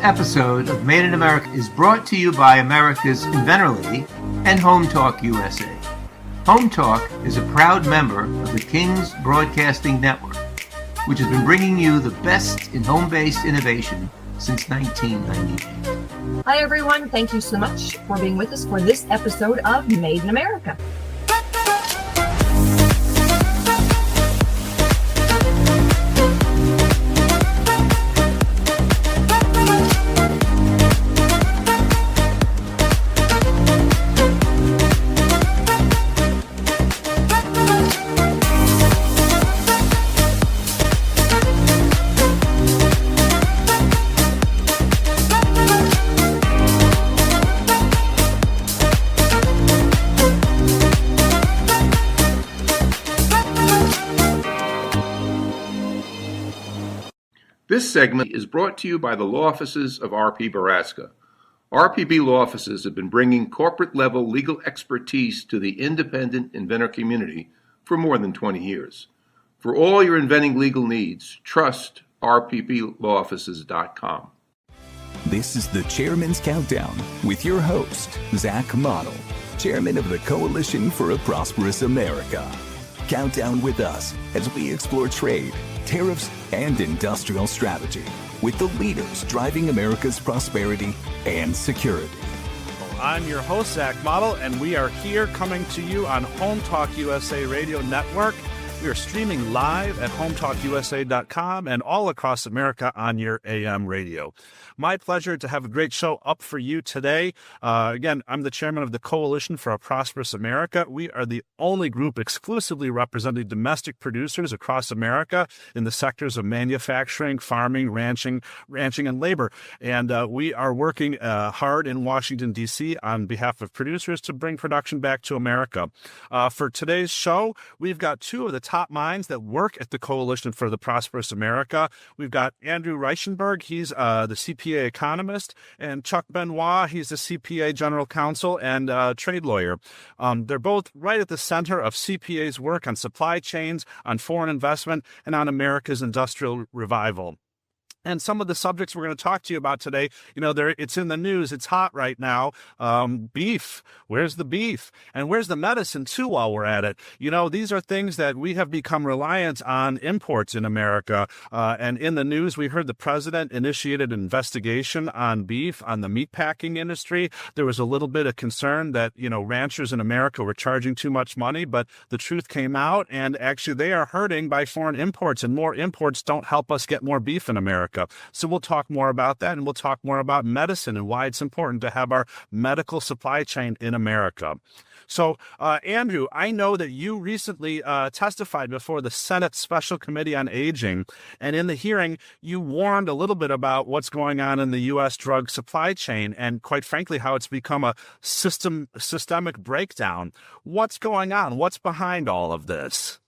episode of Made in America is brought to you by America's Inventor Lady and Home Talk USA. Home Talk is a proud member of the King's Broadcasting Network, which has been bringing you the best in home-based innovation since 1998. Hi, everyone. Thank you so much for being with us for this episode of Made in America. This segment is brought to you by the law offices of R.P. Baraska. RPB law offices have been bringing corporate-level legal expertise to the independent inventor community for more than 20 years. For all your inventing legal needs, trust rpblawoffices.com. This is the Chairman's Countdown with your host, Zach Mottl, Chairman of the Coalition for a Prosperous America. Count down with us as we explore trade, tariffs, and industrial strategy with the leaders driving America's prosperity and security. I'm your host, Zach Mottl, and we are here coming to you on Home Talk USA Radio Network. We are streaming live at hometalkusa.com and all across America on your AM radio. My pleasure to have a great show up for you today. Again, I'm the chairman of the Coalition for a Prosperous America. We are the only group exclusively representing domestic producers across America in the sectors of manufacturing, farming, ranching, and labor. And we are working hard in Washington, D.C. on behalf of producers to bring production back to America. For today's show, we've got two of the top minds that work at the Coalition for the Prosperous America. We've got Andrew Reichenberg, he's the CPA economist, and Chuck Benoit, he's the CPA general counsel and trade lawyer. They're both right at the center of CPA's work on supply chains, on foreign investment, and on America's industrial revival. And some of the subjects we're going to talk to you about today, it's in the news. It's hot right now. Beef. Where's the beef? And where's the medicine, too, while we're at it? These are things that we have become reliant on imports in America. And in the news, we heard the president initiated an investigation on beef, on the meatpacking industry. There was a little bit of concern that, ranchers in America were charging too much money, but the truth came out, and actually they are hurting by foreign imports, and more imports don't help us get more beef in America. So we'll talk more about that, and we'll talk more about medicine and why it's important to have our medical supply chain in America. So, Andrew, I know that you recently testified before the Senate Special Committee on Aging, and in the hearing, you warned a little bit about what's going on in the U.S. drug supply chain and, quite frankly, how it's become a systemic breakdown. What's going on? What's behind all of this?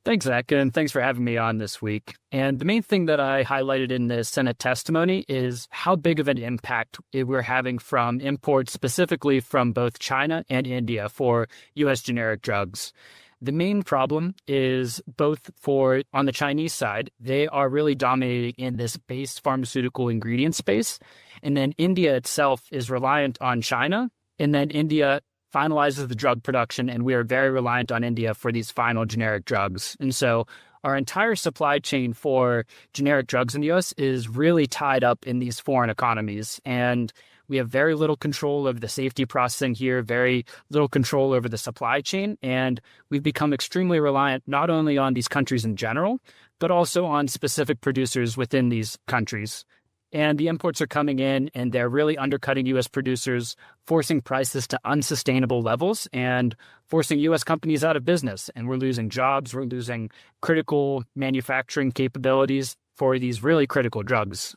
Thanks, Zach, and thanks for having me on this week. And the main thing that I highlighted in the Senate testimony is how big of an impact we're having from imports, specifically from both China and India for U.S. generic drugs. The main problem is both on the Chinese side, they are really dominating in this base pharmaceutical ingredient space. And then India itself is reliant on China, and then India finalizes the drug production, and we are very reliant on India for these final generic drugs. And so our entire supply chain for generic drugs in the U.S. is really tied up in these foreign economies. And we have very little control over the safety processing here, very little control over the supply chain. And we've become extremely reliant not only on these countries in general, but also on specific producers within these countries. And the imports are coming in, and they're really undercutting U.S. producers, forcing prices to unsustainable levels and forcing U.S. companies out of business. And we're losing jobs. We're losing critical manufacturing capabilities for these really critical drugs.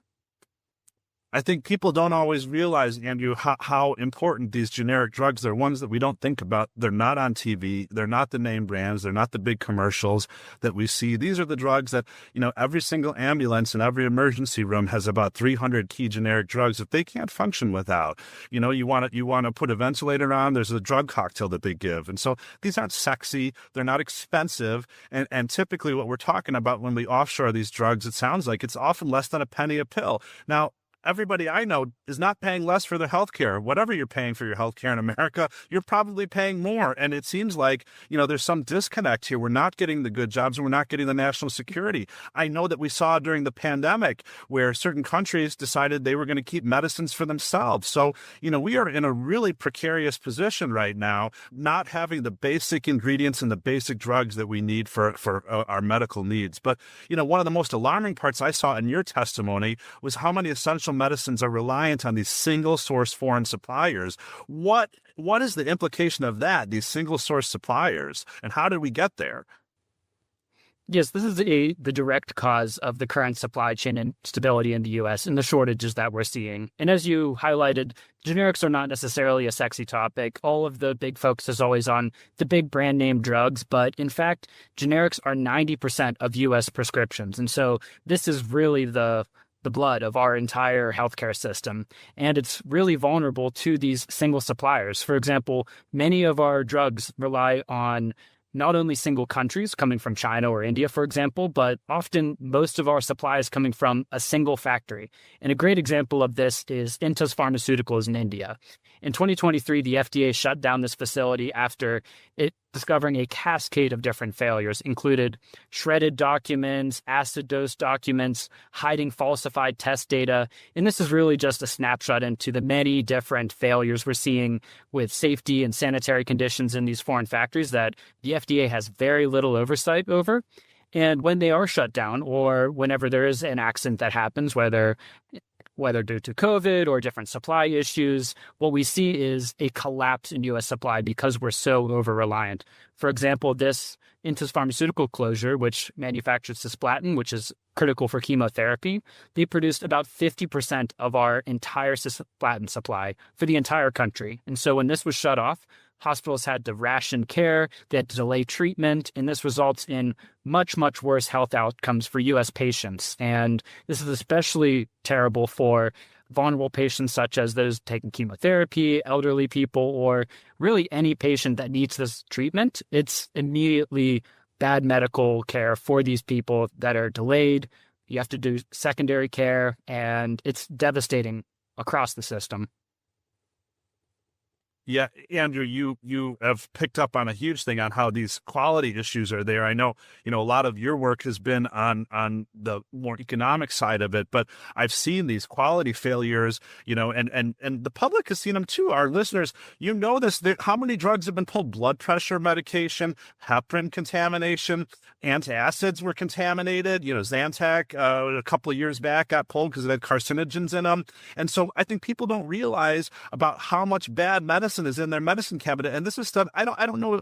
I think people don't always realize, Andrew, how important these generic drugs are. Ones that we don't think about. They're not on TV. They're not the name brands. They're not the big commercials that we see. These are the drugs that, every single ambulance in every emergency room has about 300 key generic drugs that they can't function without. You want to put a ventilator on, there's a drug cocktail that they give. And so these aren't sexy. They're not expensive. And typically what we're talking about when we offshore these drugs, it sounds like it's often less than a penny a pill. Now, everybody I know is not paying less for their health care. Whatever you're paying for your health care in America, you're probably paying more. And it seems like, there's some disconnect here. We're not getting the good jobs and we're not getting the national security. I know that we saw during the pandemic where certain countries decided they were going to keep medicines for themselves. So, we are in a really precarious position right now, not having the basic ingredients and the basic drugs that we need for our medical needs. But, one of the most alarming parts I saw in your testimony was how many essential medicines are reliant on these single source foreign suppliers. What is the implication of that, these single source suppliers, and how did we get there? Yes, this is the direct cause of the current supply chain instability in the U.S. and the shortages that we're seeing. And as you highlighted, generics are not necessarily a sexy topic. All of the big focus is always on the big brand name drugs, but in fact, generics are 90% of U.S. prescriptions. And so this is really the blood of our entire healthcare system, and it's really vulnerable to these single suppliers. For example, many of our drugs rely on not only single countries coming from China or India, for example, but often most of our supply is coming from a single factory. And a great example of this is Intas Pharmaceuticals in India. In 2023, the FDA shut down this facility after it discovering a cascade of different failures, included shredded documents, acid dose documents, hiding falsified test data. And this is really just a snapshot into the many different failures we're seeing with safety and sanitary conditions in these foreign factories that the FDA has very little oversight over. And when they are shut down, or whenever there is an accident that happens, whether due to COVID or different supply issues, what we see is a collapse in U.S. supply because we're so over-reliant. For example, this Intas Pharmaceutical closure, which manufactures cisplatin, which is critical for chemotherapy, they produced about 50% of our entire cisplatin supply for the entire country. And so when this was shut off, hospitals had to ration care, they had to delay treatment, and this results in much, much worse health outcomes for U.S. patients. And this is especially terrible for vulnerable patients such as those taking chemotherapy, elderly people, or really any patient that needs this treatment. It's immediately bad medical care for these people that are delayed. You have to do secondary care, and it's devastating across the system. Yeah, Andrew, you have picked up on a huge thing on how these quality issues are there. I know, a lot of your work has been on the more economic side of it, but I've seen these quality failures, and the public has seen them too. Our listeners, this, how many drugs have been pulled? Blood pressure medication, heparin contamination, antacids were contaminated. Zantac, a couple of years back got pulled because it had carcinogens in them. And so I think people don't realize about how much bad medicine is in their medicine cabinet. And this is stuff I don't know,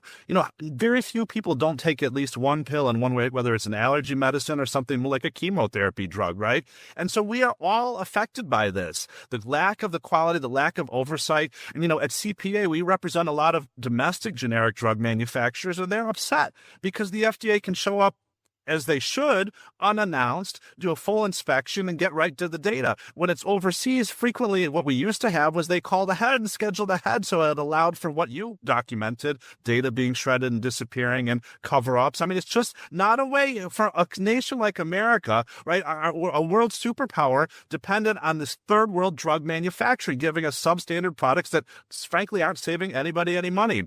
very few people don't take at least one pill in one way, whether it's an allergy medicine or something like a chemotherapy drug, right? And so we are all affected by this, the lack of the quality, the lack of oversight. And, at CPA, we represent a lot of domestic generic drug manufacturers, and they're upset because the FDA can show up as they should, unannounced, do a full inspection and get right to the data. When it's overseas, frequently what we used to have was they called ahead and scheduled ahead, so it allowed for what you documented, data being shredded and disappearing and cover-ups. I mean, it's just not a way for a nation like America, right, a world superpower dependent on this third world drug manufacturing, giving us substandard products that frankly aren't saving anybody any money.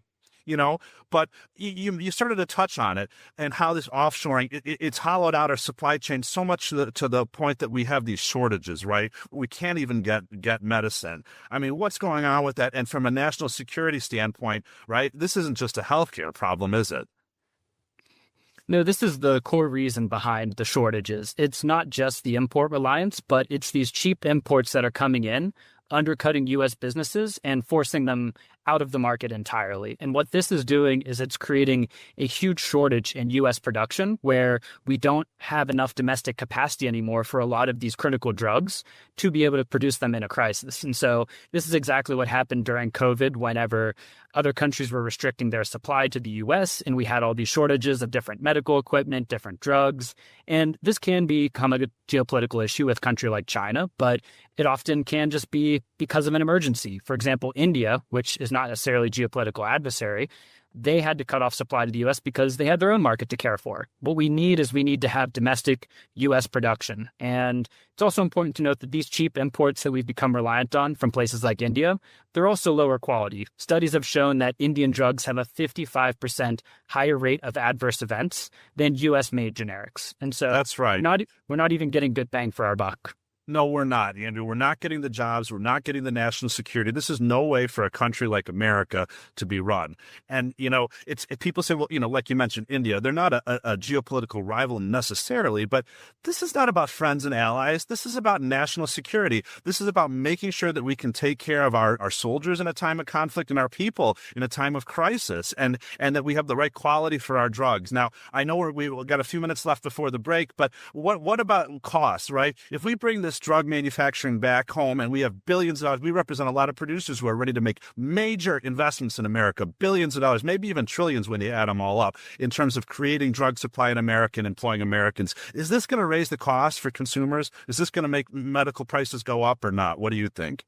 But you started to touch on it and how this offshoring, it's hollowed out our supply chain so much to the point that we have these shortages, right? We can't even get medicine. I mean, what's going on with that? And from a national security standpoint, right, this isn't just a healthcare problem, is it? No, this is the core reason behind the shortages. It's not just the import reliance, but it's these cheap imports that are coming in, undercutting U.S. businesses and forcing them out of the market entirely. And what this is doing is it's creating a huge shortage in U.S. production where we don't have enough domestic capacity anymore for a lot of these critical drugs to be able to produce them in a crisis. And so this is exactly what happened during COVID whenever other countries were restricting their supply to the U.S. and we had all these shortages of different medical equipment, different drugs. And this can become a geopolitical issue with a country like China, but it often can just be because of an emergency. For example, India, which is not necessarily a geopolitical adversary, they had to cut off supply to the U.S. because they had their own market to care for. What we need to have domestic U.S. production. And it's also important to note that these cheap imports that we've become reliant on from places like India, they're also lower quality. Studies have shown that Indian drugs have a 55% higher rate of adverse events than U.S.-made generics. And so that's right. We're not even getting good bang for our buck. No, we're not, Andrew. We're not getting the jobs. We're not getting the national security. This is no way for a country like America to be run. And, people say, well, like you mentioned, India, they're not a geopolitical rival necessarily, but this is not about friends and allies. This is about national security. This is about making sure that we can take care of our soldiers in a time of conflict and our people in a time of crisis, and that we have the right quality for our drugs. Now, I know we've got a few minutes left before the break, but what about costs, right? If we bring this drug manufacturing back home and we have billions of dollars, we represent a lot of producers who are ready to make major investments in America, billions of dollars, maybe even trillions when you add them all up, in terms of creating drug supply in America and employing Americans. Is this going to raise the cost for consumers? Is this going to make medical prices go up or not? What do you think?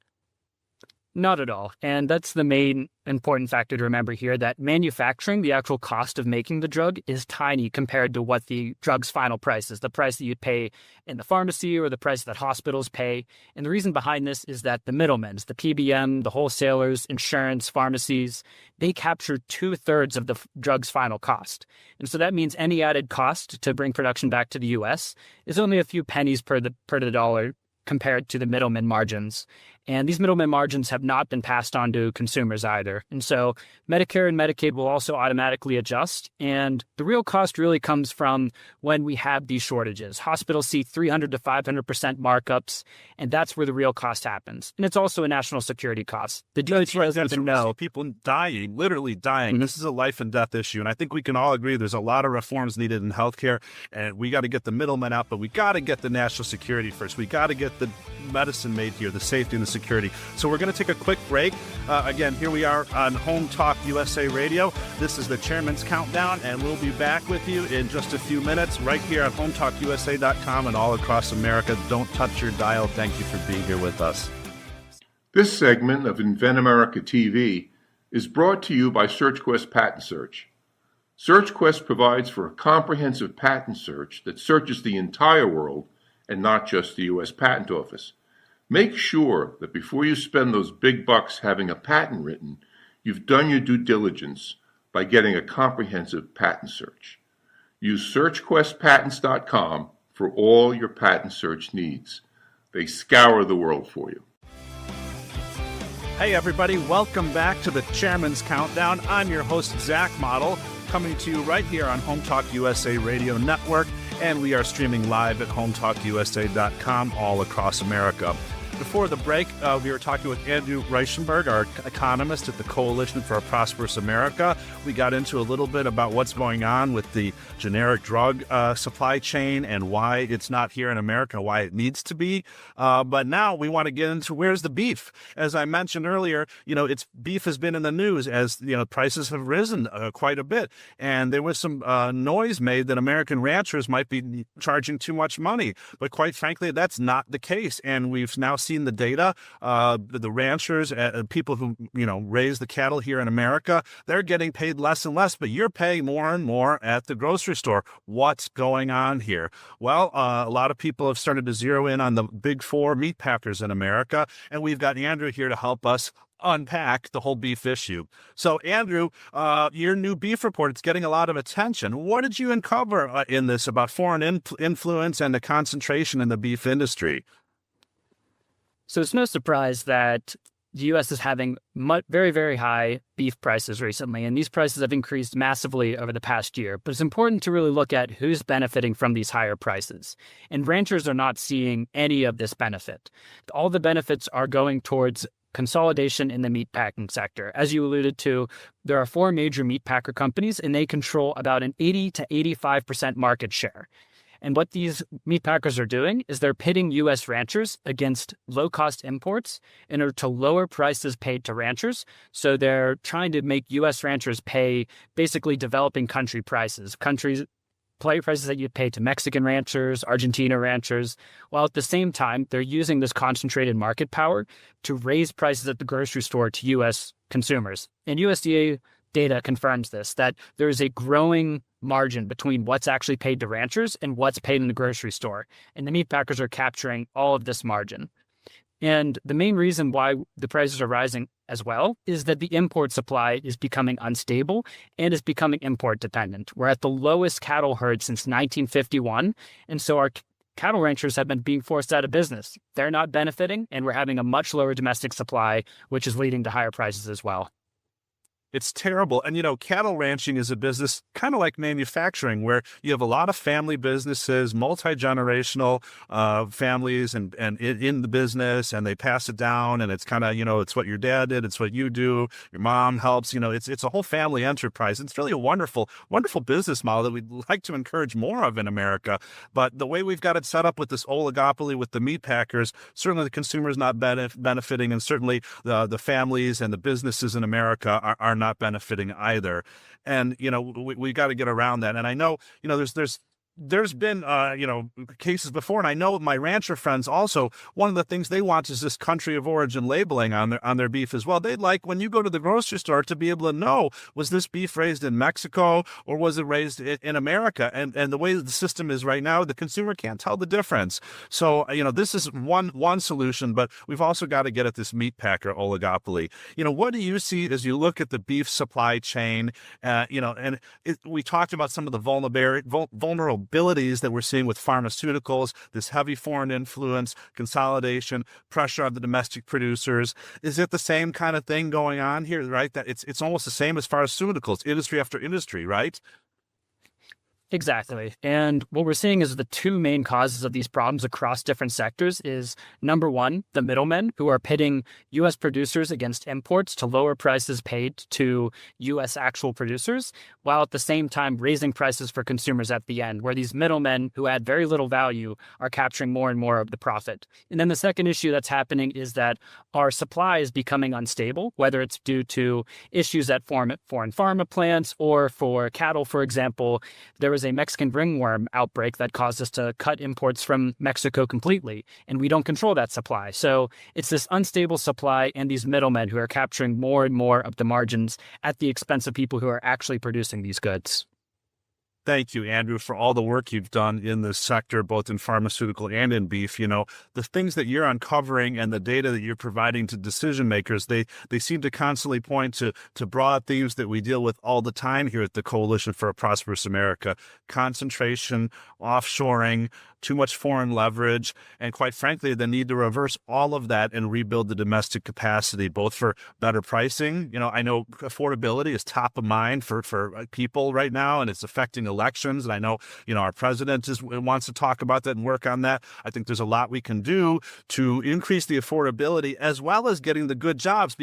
Not at all. And that's the main important factor to remember here, that manufacturing, the actual cost of making the drug, is tiny compared to what the drug's final price is, the price that you'd pay in the pharmacy or the price that hospitals pay. And the reason behind this is that the middlemen, the PBM, the wholesalers, insurance, pharmacies, they capture 2/3 of the drug's final cost. And so that means any added cost to bring production back to the U.S. is only a few pennies per the dollar compared to the middleman margins. And these middleman margins have not been passed on to consumers either. And so Medicare and Medicaid will also automatically adjust. And the real cost really comes from when we have these shortages. Hospitals see 300 to 500% markups, and that's where the real cost happens. And it's also a national security cost. The DOJ doesn't even know. People dying, literally dying. Mm-hmm. This is a life and death issue. And I think we can all agree there's a lot of reforms needed in healthcare, and we got to get the middlemen out, but we got to get the national security first. We got to get the medicine made here, the safety and the security. So we're going to take a quick break. Again, here we are on Home Talk USA Radio. This is the Chairman's Countdown, and we'll be back with you in just a few minutes right here at HomeTalkUSA.com and all across America. Don't touch your dial. Thank you for being here with us. This segment of Invent America TV is brought to you by SearchQuest Patent Search. SearchQuest provides for a comprehensive patent search that searches the entire world and not just the U.S. Patent Office. Make sure that before you spend those big bucks having a patent written, you've done your due diligence by getting a comprehensive patent search. Use SearchQuestPatents.com for all your patent search needs. They scour the world for you. Hey everybody, welcome back to the Chairman's Countdown. I'm your host, Zach Mottl, coming to you right here on Home Talk USA Radio Network, and we are streaming live at HomeTalkUSA.com all across America. Before the break, we were talking with Andrew Reichenberg, our economist at the Coalition for a Prosperous America. We got into a little bit about what's going on with the generic drug supply chain and why it's not here in America, why it needs to be. But now we want to get into where's the beef. As I mentioned earlier, beef has been in the news as prices have risen quite a bit, and there was some noise made that American ranchers might be charging too much money. But quite frankly, that's not the case, and we've now seen the data. The ranchers, people who raise the cattle here in America, they're getting paid less and less, but you're paying more and more at the grocery store. What's going on here? Well, a lot of people have started to zero in on the big four meatpackers in America, and we've got Andrew here to help us unpack the whole beef issue. So, Andrew, your new beef report, it's getting a lot of attention. What did you uncover in this about foreign influence and the concentration in the beef industry? So it's no surprise that the U.S. is having very, very high beef prices recently, and these prices have increased massively over the past year. But it's important to really look at who's benefiting from these higher prices. And ranchers are not seeing any of this benefit. All the benefits are going towards consolidation in the meatpacking sector. As you alluded to, there are 4 major meatpacker companies, and they control about an 80 to 85% market share. And what these meatpackers are doing is they're pitting U.S. ranchers against low-cost imports in order to lower prices paid to ranchers. So they're trying to make U.S. ranchers pay basically developing country prices, countries prices that you pay to Mexican ranchers, Argentina ranchers, while at the same time, they're using this concentrated market power to raise prices at the grocery store to U.S. consumers. And USDA data confirms this, that there is a growing margin between what's actually paid to ranchers and what's paid in the grocery store. And the meat packers are capturing all of this margin. And the main reason why the prices are rising as well is that the import supply is becoming unstable and is becoming import dependent. We're at the lowest cattle herd since 1951. And so our cattle ranchers have been being forced out of business. They're not benefiting, and we're having a much lower domestic supply, which is leading to higher prices as well. It's terrible. And, cattle ranching is a business kind of like manufacturing, where you have a lot of family businesses, multi-generational families and in the business, and they pass it down, and it's kind of, it's what your dad did, it's what you do, your mom helps, it's a whole family enterprise. It's really a wonderful, wonderful business model that we'd like to encourage more of in America. But the way we've got it set up with this oligopoly with the meat packers, certainly the consumer's not benefiting, and certainly the families and the businesses in America are not benefiting either. And, we got to get around that. And I know, there's been, cases before, and I know my rancher friends also, one of the things they want is this country of origin labeling on their beef as well. They'd like, when you go to the grocery store, to be able to know, was this beef raised in Mexico or was it raised in America? And the way that the system is right now, the consumer can't tell the difference. So, this is one solution, but we've also got to get at this meat packer oligopoly. What do you see as you look at the beef supply chain? We talked about some of the vulnerabilities that we're seeing with pharmaceuticals, this heavy foreign influence, consolidation, pressure on the domestic producers. Is it the same kind of thing going on here, right? That it's almost the same as pharmaceuticals, industry after industry, right? Exactly. And what we're seeing is the two main causes of these problems across different sectors is, number one, the middlemen who are pitting U.S. producers against imports to lower prices paid to U.S. actual producers, while at the same time raising prices for consumers at the end, where these middlemen who add very little value are capturing more and more of the profit. And then the second issue that's happening is that our supply is becoming unstable, whether it's due to issues at foreign pharma plants or for cattle, for example. There was a Mexican ringworm outbreak that caused us to cut imports from Mexico completely, and we don't control that supply. So it's this unstable supply and these middlemen who are capturing more and more of the margins at the expense of people who are actually producing these goods. Thank you, Andrew, for all the work you've done in this sector, both in pharmaceutical and in beef. The things that you're uncovering and the data that you're providing to decision makers, they seem to constantly point to broad themes that we deal with all the time here at the Coalition for a Prosperous America: concentration, offshoring, too much foreign leverage, and quite frankly, the need to reverse all of that and rebuild the domestic capacity, both for better pricing. I know affordability is top of mind for people right now, and it's affecting elections. And I know, our president wants to talk about that and work on that. I think there's a lot we can do to increase the affordability as well as getting the good jobs.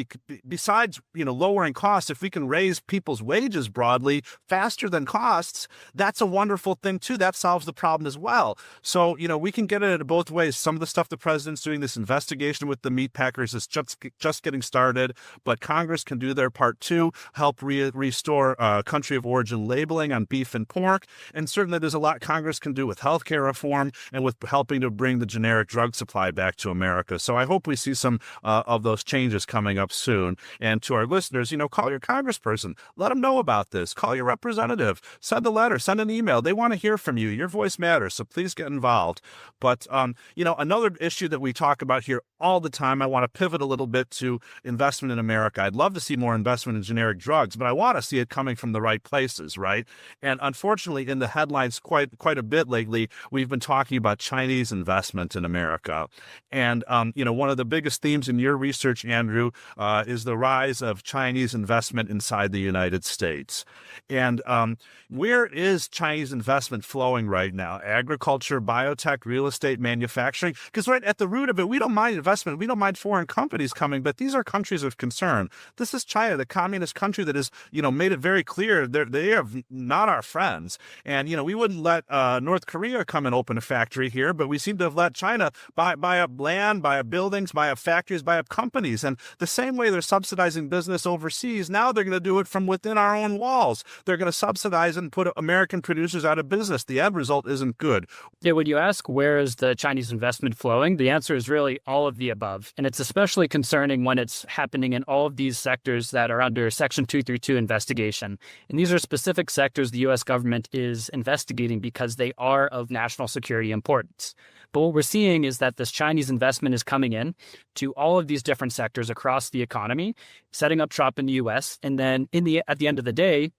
Besides, lowering costs, if we can raise people's wages broadly faster than costs, that's a wonderful thing too. That solves the problem as well. So, we can get at it both ways. Some of the stuff the president's doing, this investigation with the meat packers, is just getting started, but Congress can do their part too, help restore country of origin labeling on beef and pork. And certainly there's a lot Congress can do with healthcare reform and with helping to bring the generic drug supply back to America. So I hope we see some of those changes coming up soon. And to our listeners, call your congressperson, let them know about this, call your representative, send a letter, send an email. They want to hear from you. Your voice matters. So please get involved. But, another issue that we talk about here all the time, I want to pivot a little bit to investment in America. I'd love to see more investment in generic drugs, but I want to see it coming from the right places, right? And unfortunately, in the headlines quite a bit lately, we've been talking about Chinese investment in America. And, one of the biggest themes in your research, Andrew, is the rise of Chinese investment inside the United States. And where is Chinese investment flowing right now? Agriculture, biotech, real estate, manufacturing. Because right at the root of it, we don't mind investment. We don't mind foreign companies coming, but these are countries of concern. This is China, the communist country that has, made it very clear they are not our friends. And, we wouldn't let North Korea come and open a factory here, but we seem to have let China buy up land, buy up buildings, buy up factories, buy up companies. And the same way they're subsidizing business overseas, now they're going to do it from within our own walls. They're going to subsidize and put American producers out of business. The end result isn't good. Yeah, when you ask where is the Chinese investment flowing, the answer is really all of the above. And it's especially concerning when it's happening in all of these sectors that are under Section 232 investigation. And these are specific sectors the U.S. government is investigating because they are of national security importance. But what we're seeing is that this Chinese investment is coming in to all of these different sectors across the economy, setting up shop in the U.S. And then at the end of the day,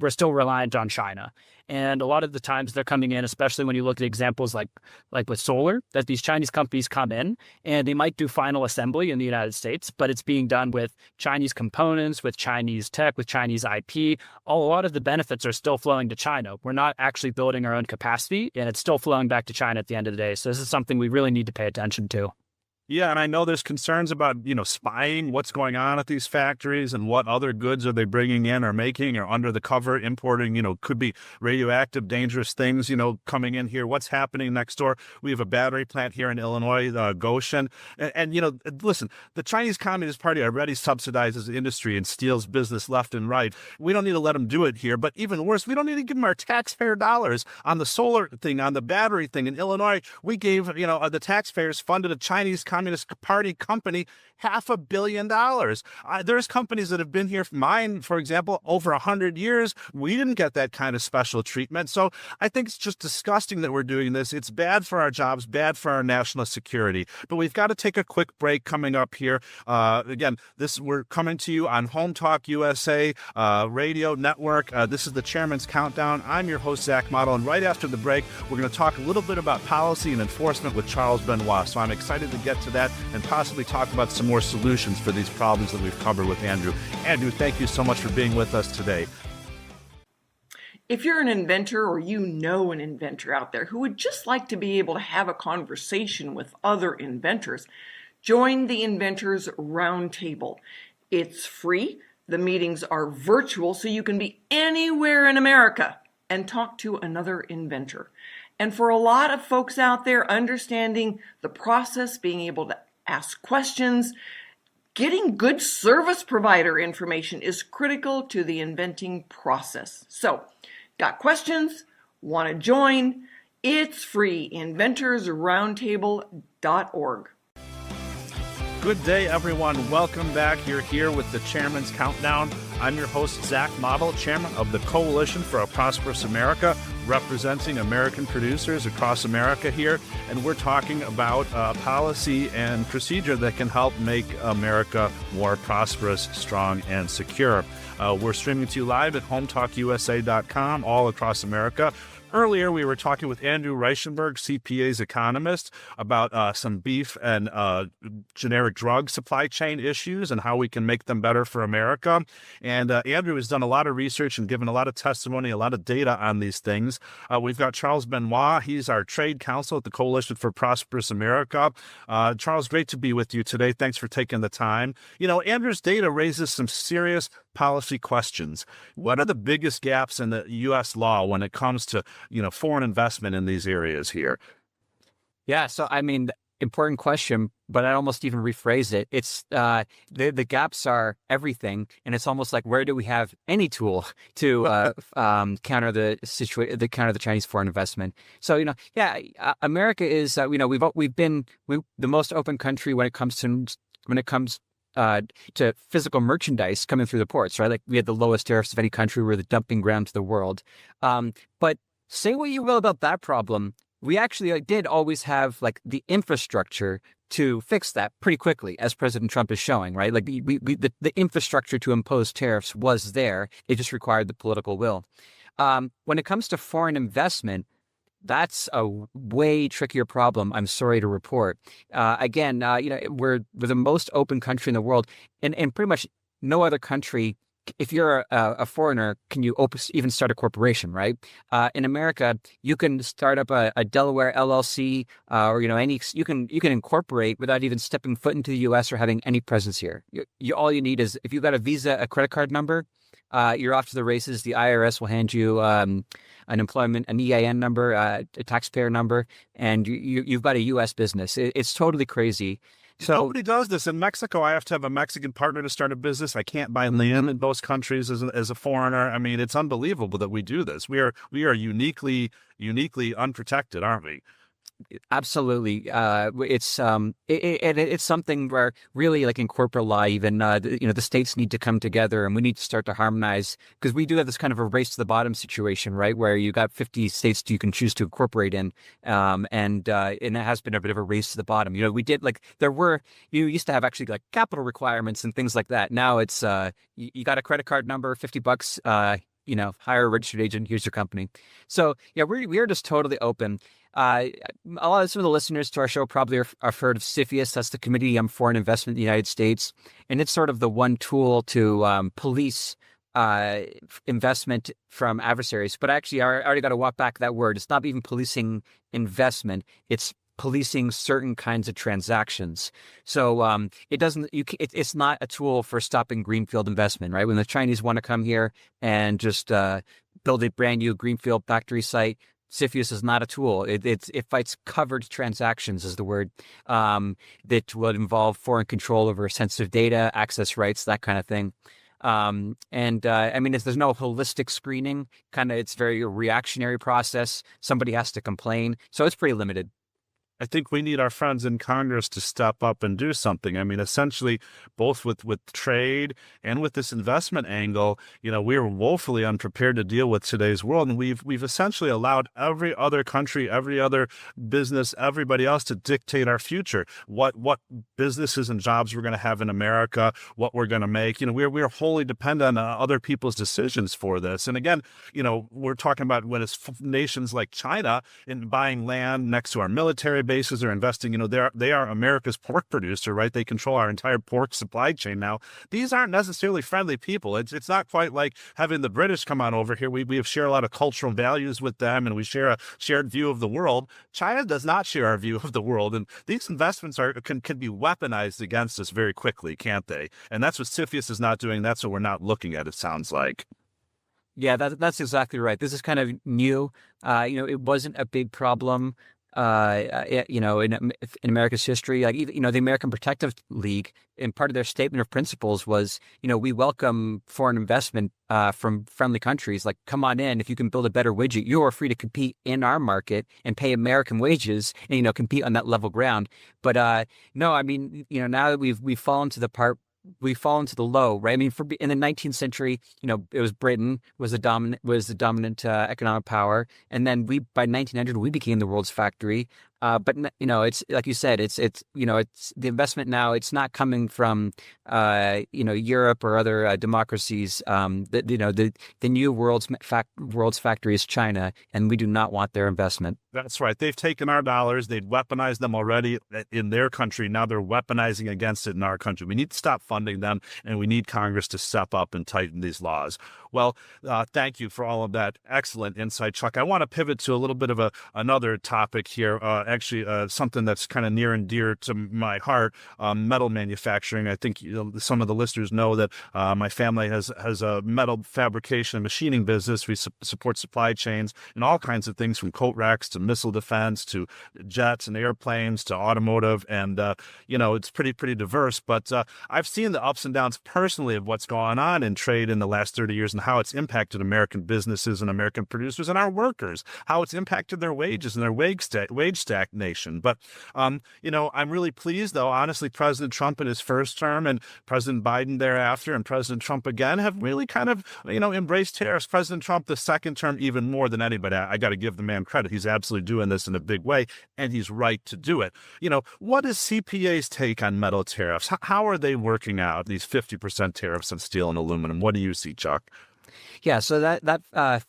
we're still reliant on China. And a lot of the times they're coming in, especially when you look at examples like with solar, that these Chinese companies come in and they might do final assembly in the United States, but it's being done with Chinese components, with Chinese tech, with Chinese IP. A lot of the benefits are still flowing to China. We're not actually building our own capacity, and it's still flowing back to China at the end of the day. So this is something we really need to pay attention to. Yeah, and I know there's concerns about, spying what's going on at these factories and what other goods are they bringing in or making or under the cover importing, could be radioactive, dangerous things, coming in here. What's happening next door? We have a battery plant here in Illinois, Goshen. And listen, the Chinese Communist Party already subsidizes the industry and steals business left and right. We don't need to let them do it here. But even worse, we don't need to give them our taxpayer dollars on the solar thing, on the battery thing. In Illinois, we gave, the taxpayers funded a Chinese Communist Party company $500 million. There's companies that have been here, mine, for example, over 100 years. We didn't get that kind of special treatment. So I think it's just disgusting that we're doing this. It's bad for our jobs, bad for our national security. But we've got to take a quick break coming up here. Again, we're coming to you on Home Talk USA radio network. This is the Chairman's Countdown. I'm your host, Zach Mottl. And right after the break, we're going to talk a little bit about policy and enforcement with Charles Benoit. So I'm excited to get to that and possibly talk about some more solutions for these problems that we've covered with Andrew. Andrew, thank you so much for being with us today. If you're an inventor or you know an inventor out there who would just like to be able to have a conversation with other inventors, join the Inventors Roundtable. It's free. The meetings are virtual, so you can be anywhere in America and talk to another inventor. And for a lot of folks out there, understanding the process, being able to ask questions, getting good service provider information is critical to the inventing process. So, got questions? Want to join? It's free. inventorsroundtable.org. Good day, everyone. Welcome back. You're here with the Chairman's Countdown. I'm your host, Zach Mottl, Chairman of the Coalition for a Prosperous America, representing American producers across America here. And we're talking about policy and procedure that can help make America more prosperous, strong, and secure. We're streaming to you live at hometalkusa.com all across America. Earlier, we were talking with Andrew Reichenberg, CPA's economist, about some beef and generic drug supply chain issues and how we can make them better for America. And Andrew has done a lot of research and given a lot of testimony, a lot of data on these things. We've got Charles Benoit. He's our trade counsel at the Coalition for Prosperous America. Charles, great to be with you today. Thanks for taking the time. Andrew's data raises some serious policy questions. What are the biggest gaps in the U.S. law when it comes to foreign investment in these areas here? Yeah, so important question, but I'd almost even rephrase it. It's the gaps are everything, and it's almost like, where do we have any tool to counter the Chinese foreign investment? So America is we've been the most open country when it comes to physical merchandise coming through the ports, right? Like, we had the lowest tariffs of any country. We're the dumping ground to the world. But say what you will about that problem, we actually did always have the infrastructure to fix that pretty quickly, as President Trump is showing, right? The infrastructure to impose tariffs was there. It just required the political will. When it comes to foreign investment, that's a way trickier problem, I'm sorry to report. We're the most open country in the world, and pretty much no other country if you're a foreigner, can you even start a corporation, right? In America, you can start up a Delaware LLC, or you can incorporate without even stepping foot into the U.S. or having any presence here. All you need is if you've got a Visa, a credit card number, you're off to the races. The IRS will hand you an EIN number, a taxpayer number, and you've got a U.S. business. It's totally crazy. So nobody does this. In Mexico, I have to have a Mexican partner to start a business. I can't buy land in those countries as a foreigner. I mean, it's unbelievable that we do this. We are uniquely unprotected, aren't we? Absolutely. It's something where really, like in corporate law, even the states need to come together, and we need to start to harmonize, because we do have this kind of a race to the bottom situation, right? Where you got 50 states you can choose to incorporate in, and it has been a bit of a race to the bottom. We did you used to have actually like capital requirements and things like that. Now it's you got a credit card number, $50. Hire a registered agent. Here's your company. So yeah, we are just totally open. Some of the listeners to our show probably have heard of CFIUS. That's the Committee on Foreign Investment in the United States, and it's sort of the one tool to police investment from adversaries. But actually, I already got to walk back that word. It's not even policing investment. It's policing certain kinds of transactions. So it's not a tool for stopping greenfield investment, right? When the Chinese want to come here and just build a brand new greenfield factory site, CFIUS is not a tool. It fights covered transactions, is the word, that would involve foreign control over sensitive data, access rights, that kind of thing. There's no holistic screening. It's very reactionary process. Somebody has to complain, so it's pretty limited. I think we need our friends in Congress to step up and do something. I mean, essentially, both with trade and with this investment angle, we're woefully unprepared to deal with today's world. And we've essentially allowed every other country, every other business, everybody else to dictate our future. What businesses and jobs we're going to have in America, what we're going to make. We're wholly dependent on other people's decisions for this. And again, we're talking about when it's nations like China in buying land next to our military bases are investing, they are America's pork producer, right? They control our entire pork supply chain now. These aren't necessarily friendly people. It's not quite like having the British come on over here. We share a lot of cultural values with them, and we share a shared view of the world. China does not share our view of the world, and these investments can be weaponized against us very quickly, can't they? And that's what CFIUS is not doing. That's what we're not looking at, it sounds like. Yeah, that's exactly right. This is kind of new. It wasn't a big problem in America's history. Like, the American Protective League, and part of their statement of principles was, we welcome foreign investment from friendly countries. Like, come on in. If you can build a better widget, you are free to compete in our market and pay American wages and, compete on that level ground. But no, I mean, now that we've fallen to the part. We fall into the low, right? I mean, in the 19th century, it was Britain was the dominant economic power, and then by 1900 we became the world's factory. But it's like you said, it's the investment now. It's not coming from Europe or other democracies. The new world's factory is China, and we do not want their investment. That's right. They've taken our dollars. They've weaponized them already in their country. Now they're weaponizing against it in our country. We need to stop funding them, and we need Congress to step up and tighten these laws. Well, thank you for all of that excellent insight, Chuck. I want to pivot to a little bit of another topic here. Something that's kind of near and dear to my heart, metal manufacturing. I think some of the listeners know that my family has a metal fabrication and machining business. We support supply chains and all kinds of things, from coat racks to missile defense to jets and airplanes to automotive. And, it's pretty diverse. But I've seen the ups and downs personally of what's gone on in trade in the last 30 years and how it's impacted American businesses and American producers and our workers, how it's impacted their wages and their wage stagnation. But, I'm really pleased, though. Honestly, President Trump in his first term and President Biden thereafter and President Trump again have really kind of, embraced tariffs. President Trump, the second term, even more than anybody. I got to give the man credit. He's absolutely doing this in a big way, and he's right to do it. What is CPA's take on metal tariffs? How are they working out these 50% tariffs on steel and aluminum? What do you see, Chuck? Yeah, so that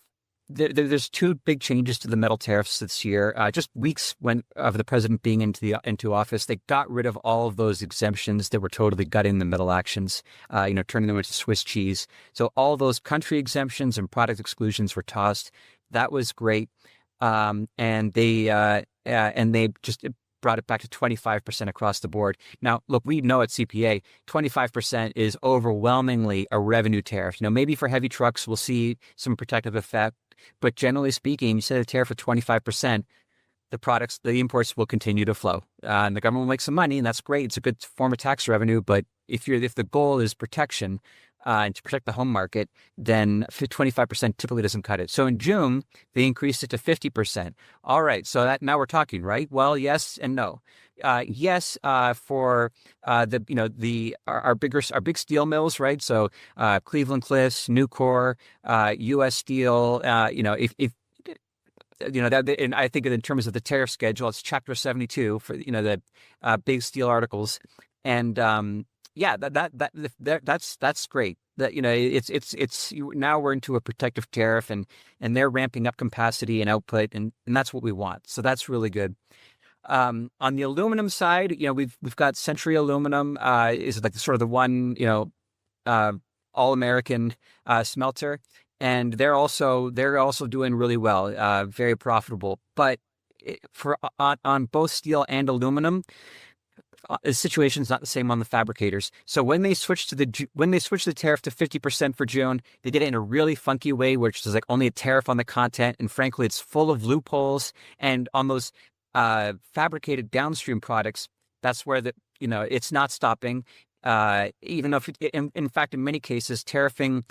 there's two big changes to the metal tariffs this year. Just weeks of the president being into office, they got rid of all of those exemptions that were totally gutting the metal actions, turning them into Swiss cheese. So all those country exemptions and product exclusions were tossed. That was great, and they just brought it back to 25% across the board. Now, look, we know at CPA, 25% is overwhelmingly a revenue tariff. Maybe for heavy trucks, we'll see some protective effect, but generally speaking, you set a tariff of 25%, the imports will continue to flow, and the government will make some money, and that's great. It's a good form of tax revenue, but if the goal is protection, and to protect the home market, then 25% typically doesn't cut it. So in June, they increased it to 50%. All right, so that now we're talking, right? Well, yes and no. Yes, for our big steel mills, right? So Cleveland Cliffs, Nucor, U.S. Steel. And I think in terms of the tariff schedule, it's Chapter 72 for the big steel articles, and that's great. That it's now we're into a protective tariff, and they're ramping up capacity and output, and that's what we want. So that's really good. On the aluminum side, we've got Century Aluminum is like sort of the one all American smelter, and they're also doing really well, very profitable. But on both steel and aluminum, the situation's not the same on the fabricators. So when they switched the tariff to 50% for June, they did it in a really funky way, which is like only a tariff on the content, and frankly, it's full of loopholes. And on those fabricated downstream products, that's where it's not stopping. Even if, in fact, in many cases, tariffing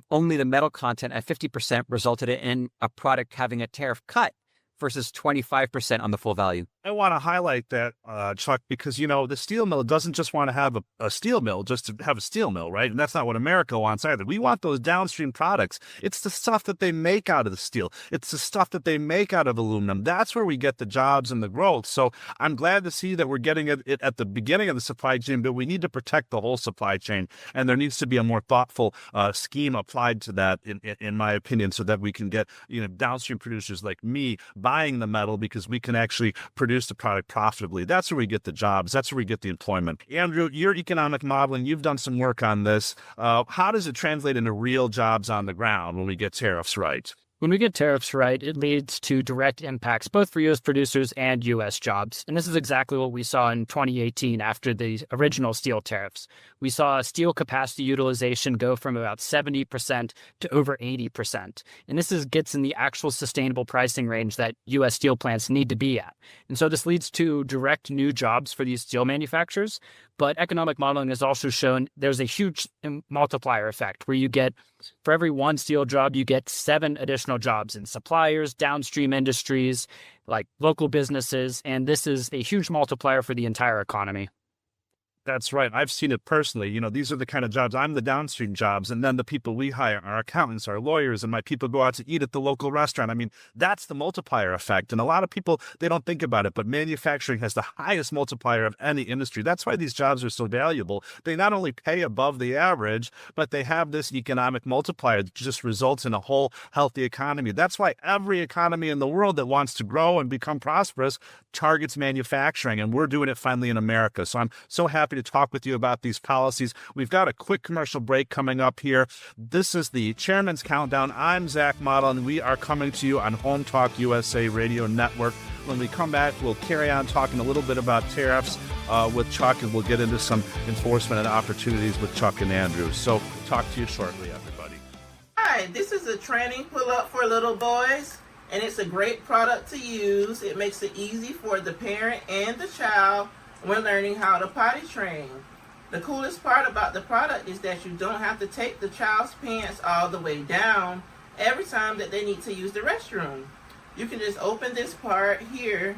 only the metal content at 50% resulted in a product having a tariff cut versus 25% on the full value. I want to highlight that, Chuck, because, the steel mill doesn't just want to have a steel mill just to have a steel mill, right? And that's not what America wants either. We want those downstream products. It's the stuff that they make out of the steel. It's the stuff that they make out of aluminum. That's where we get the jobs and the growth. So I'm glad to see that we're getting it at the beginning of the supply chain, but we need to protect the whole supply chain. And there needs to be a more thoughtful scheme applied to that, in my opinion, so that we can get downstream producers like me buying the metal, because we can actually produce the product profitably. That's where we get the jobs. That's where we get the employment. Andrew, your economic modeling, you've done some work on this. How does it translate into real jobs on the ground when we get tariffs right? When we get tariffs right, it leads to direct impacts both for U.S. producers and U.S. jobs. And this is exactly what we saw in 2018 after the original steel tariffs. We saw steel capacity utilization go from about 70% to over 80%. And this gets in the actual sustainable pricing range that U.S. steel plants need to be at. And so this leads to direct new jobs for these steel manufacturers. But economic modeling has also shown there's a huge multiplier effect where you get, for every one steel job, you get 7 additional jobs in suppliers, downstream industries, like local businesses. And this is a huge multiplier for the entire economy. That's right. I've seen it personally. These are the kind of jobs. I'm the downstream jobs. And then the people we hire, our accountants, our lawyers, and my people go out to eat at the local restaurant. I mean, that's the multiplier effect. And a lot of people, they don't think about it, but manufacturing has the highest multiplier of any industry. That's why these jobs are so valuable. They not only pay above the average, but they have this economic multiplier that just results in a whole healthy economy. That's why every economy in the world that wants to grow and become prosperous targets manufacturing. And we're doing it finally in America. So I'm so happy to talk with you about these policies. We've got a quick commercial break coming up here. This is the Chairman's Countdown. I'm Zach Mottl, and we are coming to you on Home Talk USA Radio Network. When we come back, we'll carry on talking a little bit about tariffs with Chuck, and we'll get into some enforcement and opportunities with Chuck and Andrew. So talk to you shortly, everybody. Hi, this is a training pull-up for little boys, and it's a great product to use. It makes it easy for the parent and the child when learning how to potty train. The coolest part about the product is that you don't have to take the child's pants all the way down every time that they need to use the restroom. You can just open this part here,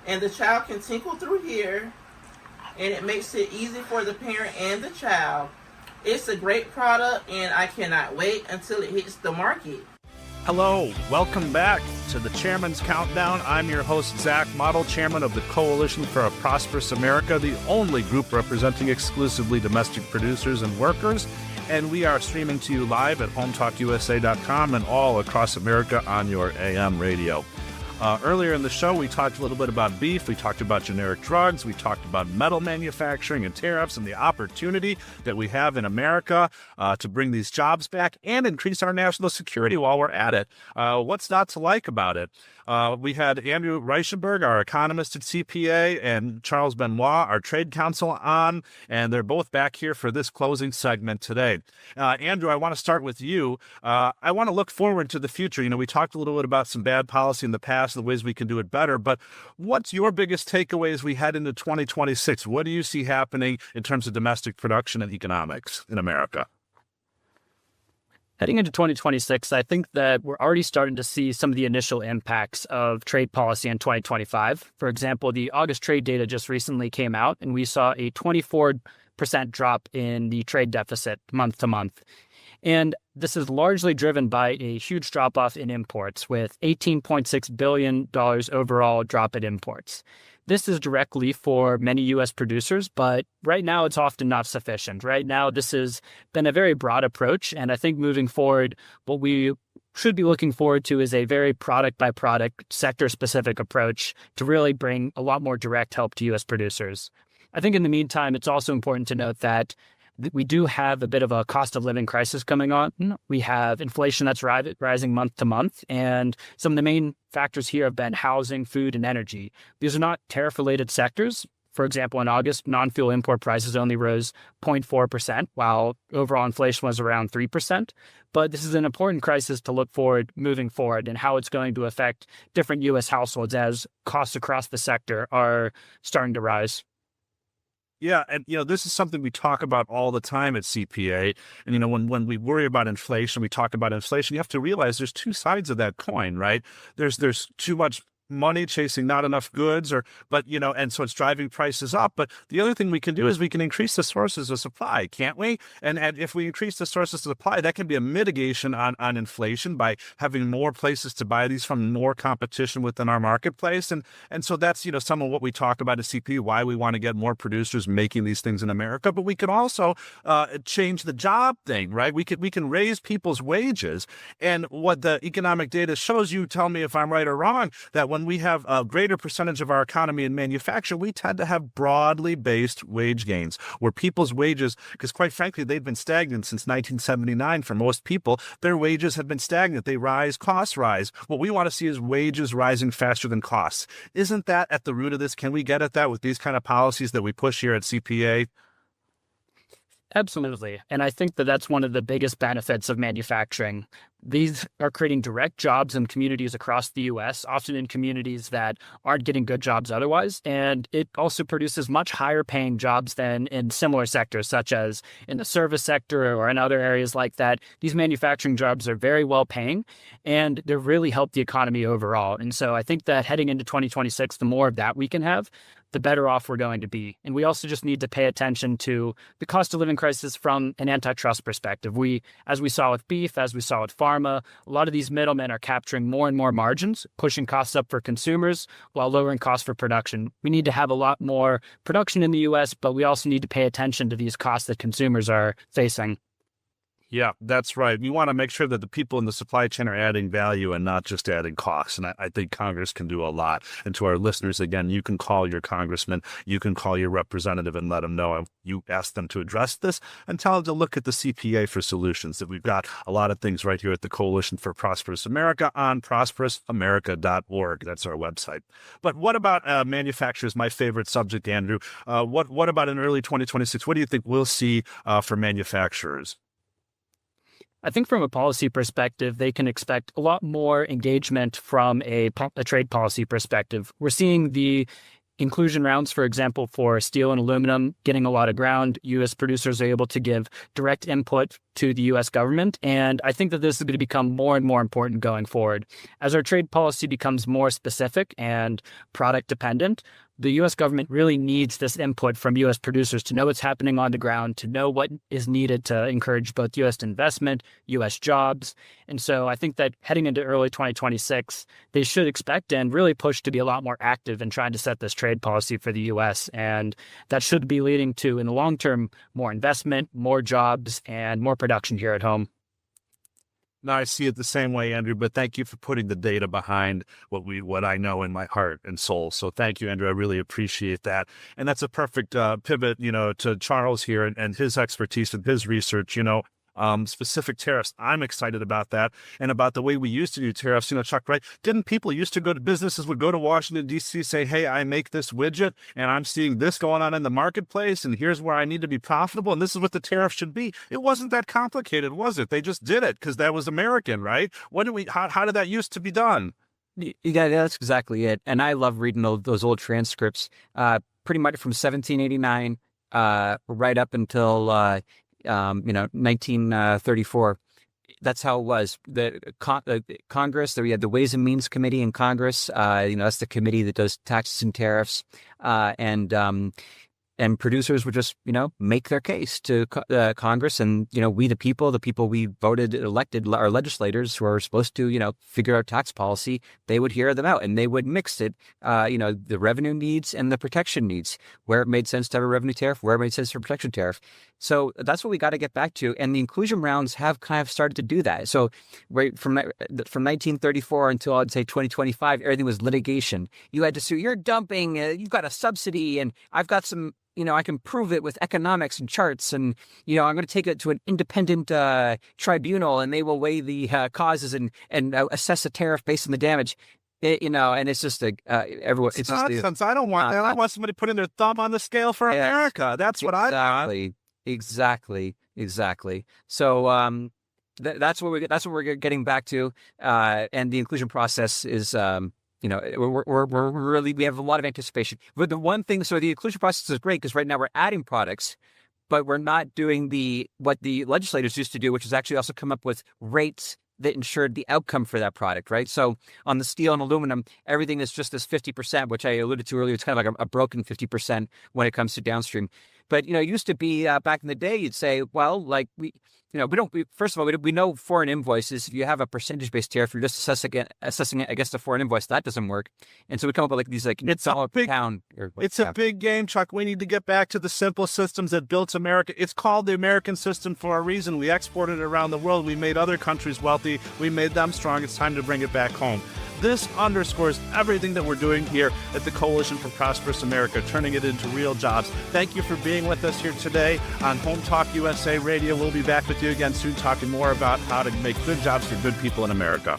and the child can tinkle through here, and it makes it easy for the parent and the child. It's a great product, and I cannot wait until it hits the market. Hello, welcome back to the Chairman's Countdown. I'm your host, Zach Mottl, chairman of the Coalition for a Prosperous America, the only group representing exclusively domestic producers and workers. and we are streaming to you live at hometalkusa.com and all across America on your AM radio. Earlier in the show, we talked a little bit about beef. We talked about generic drugs. We talked about metal manufacturing and tariffs and the opportunity that we have in America to bring these jobs back and increase our national security while we're at it. What's not to like about it? We had Andrew Reichenberg, our economist at CPA, and Charles Benoit, our trade counsel, on, and they're both back here for this closing segment today. Andrew, I want to start with you. I want to look forward to the future. You know, we talked a little bit about some bad policy in the past, the ways we can do it better, but what's your biggest takeaway as we head into 2026? What do you see happening in terms of domestic production and economics in America? Heading into 2026, I think that we're already starting to see some of the initial impacts of trade policy in 2025. For example, the August trade data just recently came out, and we saw a 24% drop in the trade deficit month to month. And this is largely driven by a huge drop-off in imports, with $18.6 billion overall drop in imports. This is directly for many U.S. producers, but right now it's often not sufficient. Right now, this has been a very broad approach, and I think moving forward, what we should be looking forward to is a very product-by-product, sector-specific approach to really bring a lot more direct help to U.S. producers. I think in the meantime, it's also important to note that we do have a bit of a cost of living crisis coming on. We have inflation that's rising month to month, and some of the main factors here have been housing, food, and energy. These are not tariff-related sectors. For example, in August, non-fuel import prices only rose 0.4%, while overall inflation was around 3%. But this is an important crisis to look forward moving forward and how it's going to affect different U.S. households as costs across the sector are starting to rise. Yeah, and this is something we talk about all the time at CPA. And when we worry about inflation, we talk about inflation. You have to realize there's two sides of that coin, right? There's too much money chasing not enough goods, and so it's driving prices up. But the other thing we can do is we can increase the sources of supply, can't we? And if we increase the sources of supply, that can be a mitigation on inflation by having more places to buy these from, more competition within our marketplace. And so that's, some of what we talk about at CP, why we want to get more producers making these things in America. But we can also change the job thing, right? We can raise people's wages. And what the economic data shows, you tell me if I'm right or wrong, that when we have a greater percentage of our economy in manufacturing, we tend to have broadly based wage gains, where people's wages, because quite frankly, they've been stagnant since 1979 for most people, their wages have been stagnant. They rise, costs rise. What we want to see is wages rising faster than costs. Isn't that at the root of this? Can we get at that with these kind of policies that we push here at CPA? Absolutely. And I think that that's one of the biggest benefits of manufacturing. These are creating direct jobs in communities across the U.S., often in communities that aren't getting good jobs otherwise. And it also produces much higher paying jobs than in similar sectors, such as in the service sector or in other areas like that. These manufacturing jobs are very well paying, and they really help the economy overall. And so I think that heading into 2026, the more of that we can have, the better off we're going to be. And we also just need to pay attention to the cost of living crisis from an antitrust perspective. As we saw with beef, as we saw with pharma, a lot of these middlemen are capturing more and more margins, pushing costs up for consumers while lowering costs for production. We need to have a lot more production in the U.S., but we also need to pay attention to these costs that consumers are facing. Yeah, that's right. We want to make sure that the people in the supply chain are adding value and not just adding costs. And I think Congress can do a lot. And to our listeners, again, you can call your congressman, you can call your representative and let them know you asked them to address this, and tell them to look at the CPA for solutions, that we've got a lot of things right here at the Coalition for Prosperous America on prosperousamerica.org. That's our website. But what about manufacturers? My favorite subject, Andrew. What about in early 2026? What do you think we'll see for manufacturers? I think from a policy perspective, they can expect a lot more engagement from a trade policy perspective. We're seeing the inclusion rounds, for example, for steel and aluminum getting a lot of ground. U.S. producers are able to give direct input to the U.S. government. And I think that this is going to become more and more important going forward. As our trade policy becomes more specific and product dependent, the U.S. government really needs this input from U.S. producers to know what's happening on the ground, to know what is needed to encourage both U.S. investment, U.S. jobs. And so I think that heading into early 2026, they should expect and really push to be a lot more active in trying to set this trade policy for the U.S. And that should be leading to, in the long term, more investment, more jobs, and more production here at home. No, I see it the same way, Andrew, but thank you for putting the data behind what I know in my heart and soul. So thank you, Andrew. I really appreciate that. And that's a perfect pivot, to Charles here and his expertise and his research, specific tariffs. I'm excited about that and about the way we used to do tariffs. Chuck, right? Didn't people used to businesses would go to Washington, D.C., say, hey, I make this widget and I'm seeing this going on in the marketplace and here's where I need to be profitable and this is what the tariff should be. It wasn't that complicated, was it? They just did it because that was American, right? How did that used to be done? Yeah, that's exactly it. And I love reading those old transcripts, pretty much from 1789 right up until 1934. That's how it was. The Congress, we had the Ways and Means Committee in Congress. That's the committee that does taxes and tariffs. And producers would just, make their case to Congress. And, we, the people we elected, our legislators who are supposed to, figure out tax policy, they would hear them out and they would mix it, the revenue needs and the protection needs, where it made sense to have a revenue tariff, where it made sense for a protection tariff. So that's what we got to get back to. And the inclusion rounds have kind of started to do that. So right from 1934 until I'd say 2025, everything was litigation. You had to sue, you're dumping, you've got a subsidy, and I've got some, I can prove it with economics and charts, and, I'm going to take it to an independent tribunal, and they will weigh the causes and assess a tariff based on the damage. And it's just everyone. It's nonsense. I don't want that. I want somebody putting their thumb on the scale for America. That's what I want. Exactly. So that's what we're getting back to, and the inclusion process is. We're really, we have a lot of anticipation. But the one thing, so the inclusion process is great because right now we're adding products, but we're not doing what the legislators used to do, which is actually also come up with rates that ensured the outcome for that product, right? So on the steel and aluminum, everything is just this 50%, which I alluded to earlier. It's kind of like a broken 50% when it comes to downstream. But, it used to be back in the day, you'd say, well, like first of all, we know foreign invoices. If you have a percentage-based tariff, you're just assessing it against a foreign invoice. That doesn't work. And so we come up with these it's a big pound. It's a big game, Chuck. We need to get back to the simple systems that built America. It's called the American system for a reason. We exported it around the world. We made other countries wealthy. We made them strong. It's time to bring it back home. This underscores everything that we're doing here at the Coalition for Prosperous America, turning it into real jobs. Thank you for being with us here today on Home Talk USA Radio. We'll be back with you again soon, talking more about how to make good jobs for good people in America.